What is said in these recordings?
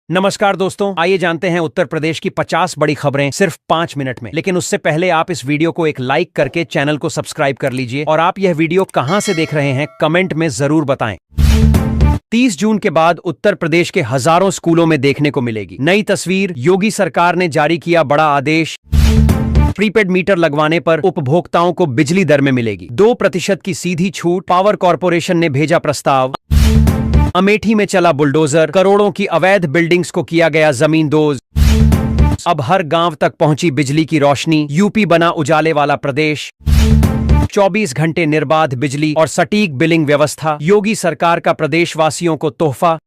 नमस्कार दोस्तों, आइए जानते हैं उत्तर प्रदेश की 50 बड़ी खबरें सिर्फ 5 मिनट में। लेकिन उससे पहले आप इस वीडियो को एक लाइक करके चैनल को सब्सक्राइब कर लीजिए और आप यह वीडियो कहां से देख रहे हैं कमेंट में जरूर बताएं। 30 जून के बाद उत्तर प्रदेश के हजारों स्कूलों में देखने को मिलेगी नई तस्वीर। योगी सरकार ने जारी किया बड़ा आदेश। प्रीपेड मीटर लगवाने पर उपभोक्ताओं को बिजली दर में मिलेगी 2% की सीधी छूट। पावर कॉर्पोरेशन ने भेजा प्रस्ताव। अमेठी में चला बुलडोजर, करोड़ों की अवैध बिल्डिंग्स को किया गया जमींदोज। अब हर गांव तक पहुंची बिजली की रोशनी। यूपी बना उजाले वाला प्रदेश। 24 घंटे निर्बाध बिजली और सटीक बिलिंग व्यवस्था। योगी सरकार का प्रदेशवासियों को तोहफा।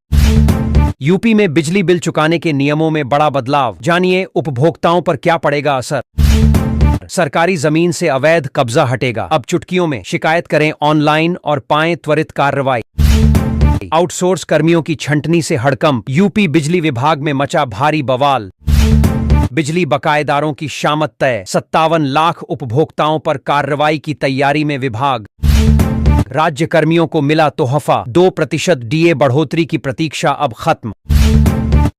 यूपी में बिजली बिल चुकाने के नियमों में बड़ा बदलाव। जानिए उपभोक्ताओं पर क्या पड़ेगा असर। सरकारी जमीन से अवैध कब्जा हटेगा। अब चुटकियों में शिकायत करें ऑनलाइन और पाएं त्वरित कार्रवाई। आउटसोर्स कर्मियों की छंटनी से हड़कंप। यूपी बिजली विभाग में मचा भारी बवाल। बिजली बकायेदारों की शामत तय। 57 लाख उपभोक्ताओं पर कार्रवाई की तैयारी में विभाग। राज्य कर्मियों को मिला तोहफा। 2% डीए बढ़ोतरी की प्रतीक्षा अब खत्म।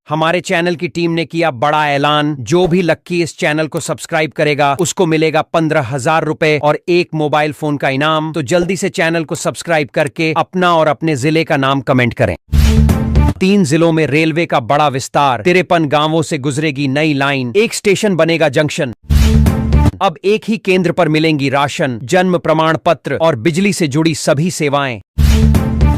हमारे चैनल की टीम ने किया बड़ा ऐलान। जो भी लक्की इस चैनल को सब्सक्राइब करेगा उसको मिलेगा 15,000 रुपए और एक मोबाइल फोन का इनाम। तो जल्दी से चैनल को सब्सक्राइब करके अपना और अपने जिले का नाम कमेंट करें। 3 जिलों में रेलवे का बड़ा विस्तार। 53 गांवों से गुजरेगी नई लाइन। एक स्टेशन बनेगा जंक्शन। अब एक ही केंद्र पर मिलेंगी राशन, जन्म प्रमाण पत्र और बिजली से जुड़ी सभी सेवाएं।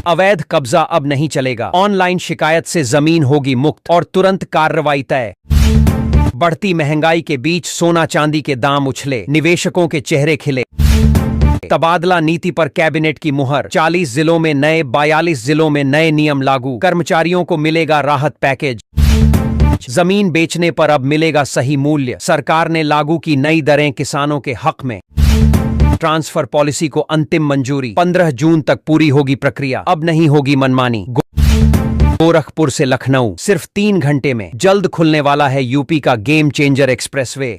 अवैध कब्जा अब नहीं चलेगा। ऑनलाइन शिकायत से जमीन होगी मुक्त और तुरंत कार्रवाई तय। बढ़ती महंगाई के बीच सोना चांदी के दाम उछले। निवेशकों के चेहरे खिले। तबादला नीति पर कैबिनेट की मुहर। 40 जिलों में नए, 42 जिलों में नए नियम लागू। कर्मचारियों को मिलेगा राहत पैकेज। जमीन बेचने पर अब मिलेगा सही मूल्य। सरकार ने लागू की नई दरें किसानों के हक में। ट्रांसफर पॉलिसी को अंतिम मंजूरी। 15 जून तक पूरी होगी प्रक्रिया। अब नहीं होगी मनमानी। गोरखपुर से लखनऊ सिर्फ 3 घंटे में। जल्द खुलने वाला है यूपी का गेम चेंजर एक्सप्रेसवे।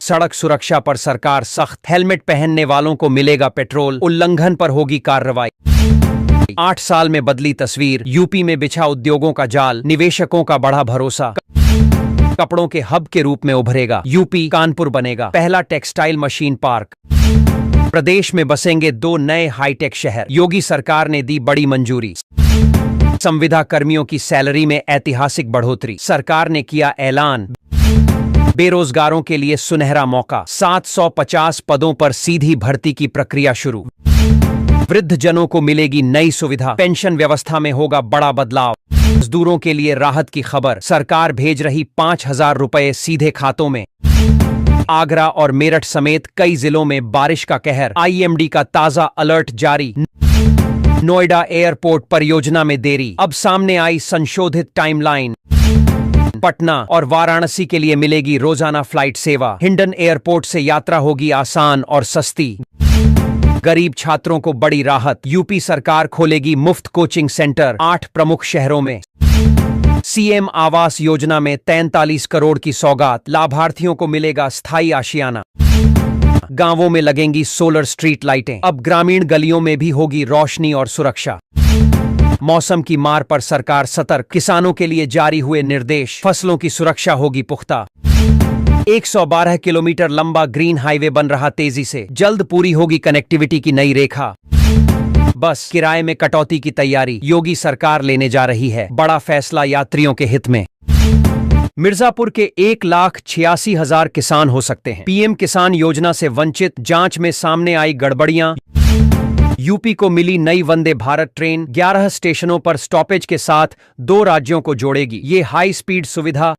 सड़क सुरक्षा पर सरकार सख्त। हेलमेट पहनने वालों को मिलेगा पेट्रोल। उल्लंघन पर होगी कार्रवाई। 8 साल में बदली तस्वीर। यूपी में बिछा उद्योगों का जाल। निवेशकों का बढ़ा भरोसा। कपड़ों के हब के रूप में उभरेगा यूपी। कानपुर बनेगा पहला टेक्सटाइल मशीन पार्क। प्रदेश में बसेंगे 2 नए हाईटेक शहर। योगी सरकार ने दी बड़ी मंजूरी। संविदा कर्मियों की सैलरी में ऐतिहासिक बढ़ोतरी। सरकार ने किया ऐलान। बेरोजगारों के लिए सुनहरा मौका। 750 पदों पर सीधी भर्ती की प्रक्रिया शुरू। वृद्धजनों को मिलेगी नई सुविधा। पेंशन व्यवस्था में होगा बड़ा बदलाव। मजदूरों के लिए राहत की खबर। सरकार भेज रही 5,000 रुपए सीधे खातों में। आगरा और मेरठ समेत कई जिलों में बारिश का कहर। आईएमडी का ताजा अलर्ट जारी। नोएडा एयरपोर्ट परियोजना में देरी। अब सामने आई संशोधित टाइमलाइन। पटना और वाराणसी के लिए मिलेगी रोजाना फ्लाइट सेवा। हिंडन एयरपोर्ट से यात्रा होगी आसान और सस्ती। गरीब छात्रों को बड़ी राहत। यूपी सरकार खोलेगी मुफ्त कोचिंग सेंटर 8 प्रमुख शहरों में। सीएम आवास योजना में 43 करोड़ की सौगात। लाभार्थियों को मिलेगा स्थायी आशियाना। गांवों में लगेंगी सोलर स्ट्रीट लाइटें। अब ग्रामीण गलियों में भी होगी रोशनी और सुरक्षा। मौसम की मार पर सरकार सतर्क। किसानों के लिए जारी हुए निर्देश। फसलों की सुरक्षा होगी पुख्ता। 112 किलोमीटर लंबा ग्रीन हाईवे बन रहा तेजी से। जल्द पूरी होगी कनेक्टिविटी की नई रेखा। बस किराए में कटौती की तैयारी योगी सरकार लेने जा रही है। बड़ा फैसला यात्रियों के हित में। मिर्जापुर के 1,86,000 किसान हो सकते हैं पीएम किसान योजना से वंचित। जांच में सामने आई गड़बड़ियां। यूपी को मिली नई वंदे भारत ट्रेन। 11 स्टेशनों पर स्टॉपेज के साथ 2 राज्यों को जोड़ेगी ये हाई स्पीड सुविधा।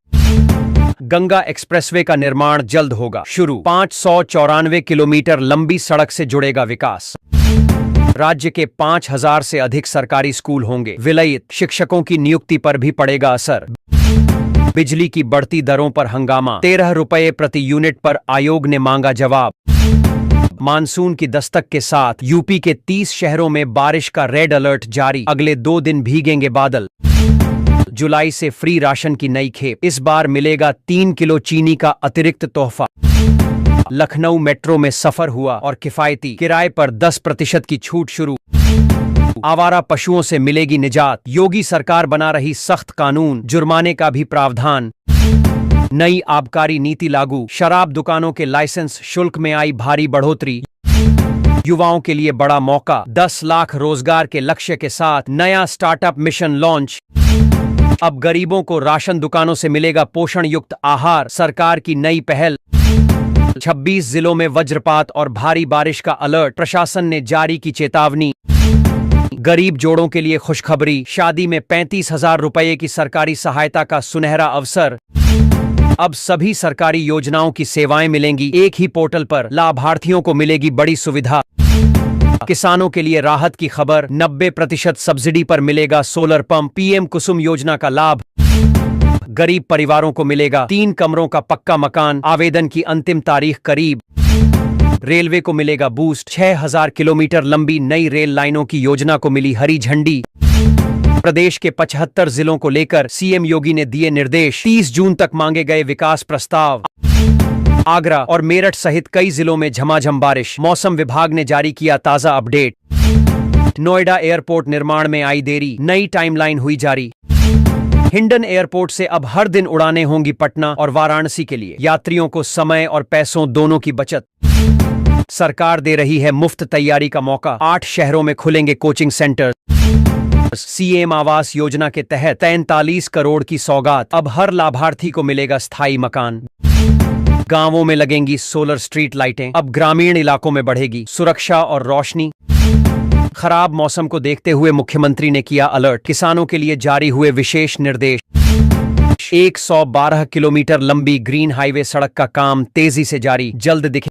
गंगा एक्सप्रेसवे का निर्माण जल्द होगा शुरू। 594 किलोमीटर लंबी सड़क से जुड़ेगा विकास। राज्य के 5,000 से अधिक सरकारी स्कूल होंगे विलयित। शिक्षकों की नियुक्ति पर भी पड़ेगा असर। बिजली की बढ़ती दरों पर हंगामा। 13 रुपए प्रति यूनिट पर आयोग ने मांगा जवाब। मानसून की दस्तक के साथ यूपी के 30 शहरों में बारिश का रेड अलर्ट जारी। अगले 2 दिन भीगेंगे बादल। जुलाई से फ्री राशन की नई खेप। इस बार मिलेगा 3 किलो चीनी का अतिरिक्त तोहफा। लखनऊ मेट्रो में सफर हुआ और किफायती किराए पर 10% की छूट शुरू। आवारा पशुओं से मिलेगी निजात। योगी सरकार बना रही सख्त कानून, जुर्माने का भी प्रावधान। नई आबकारी नीति लागू, शराब दुकानों के लाइसेंस शुल्क में आई भारी बढ़ोतरी। युवाओं के लिए बड़ा मौका, 10 लाख रोजगार के लक्ष्य के साथ नया स्टार्टअप मिशन लॉन्च। अब गरीबों को राशन दुकानों से मिलेगा पोषण युक्त आहार, सरकार की नई पहल। 26 जिलों में वज्रपात और भारी बारिश का अलर्ट, प्रशासन ने जारी की चेतावनी। गरीब जोड़ों के लिए खुशखबरी, शादी में 35,000 रुपये की सरकारी सहायता का सुनहरा अवसर। अब सभी सरकारी योजनाओं की सेवाएं मिलेंगी एक ही पोर्टल पर, लाभार्थियों को मिलेगी बड़ी सुविधा। किसानों के लिए राहत की खबर, 90% सब्सिडी पर मिलेगा सोलर पंप, पीएम कुसुम योजना का लाभ। गरीब परिवारों को मिलेगा 3 कमरों का पक्का मकान, आवेदन की अंतिम तारीख करीब। रेलवे को मिलेगा बूस्ट, 6000 किलोमीटर लंबी नई रेल लाइनों की योजना को मिली हरी झंडी। प्रदेश के 75 जिलों को लेकर सीएम योगी ने दिए निर्देश, 30 जून तक मांगे गए विकास प्रस्ताव। आगरा और मेरठ सहित कई जिलों में झमाझम बारिश, मौसम विभाग ने जारी किया ताजा अपडेट। नोएडा एयरपोर्ट निर्माण में आई देरी, नई टाइमलाइन हुई जारी। हिंडन एयरपोर्ट से अब हर दिन उड़ानें होंगी पटना और वाराणसी के लिए, यात्रियों को समय और पैसों दोनों की बचत। सरकार दे रही है मुफ्त तैयारी का मौका, 8 शहरों में खुलेंगे coaching centre. CM Awas Yojana के तहत 43 करोड़ की सौगात, अब हर लाभार्थी को मिलेगा स्थायी मकान। गांवों में लगेंगी सोलर स्ट्रीट लाइटें, अब ग्रामीण इलाकों में बढ़ेगी सुरक्षा और रोशनी। खराब मौसम को देखते हुए मुख्यमंत्री ने किया अलर्ट, किसानों के लिए जारी हुए विशेष निर्देश। 112 किलोमीटर लंबी ग्रीन हाईवे सड़क का काम तेजी से जारी, जल्द दिखे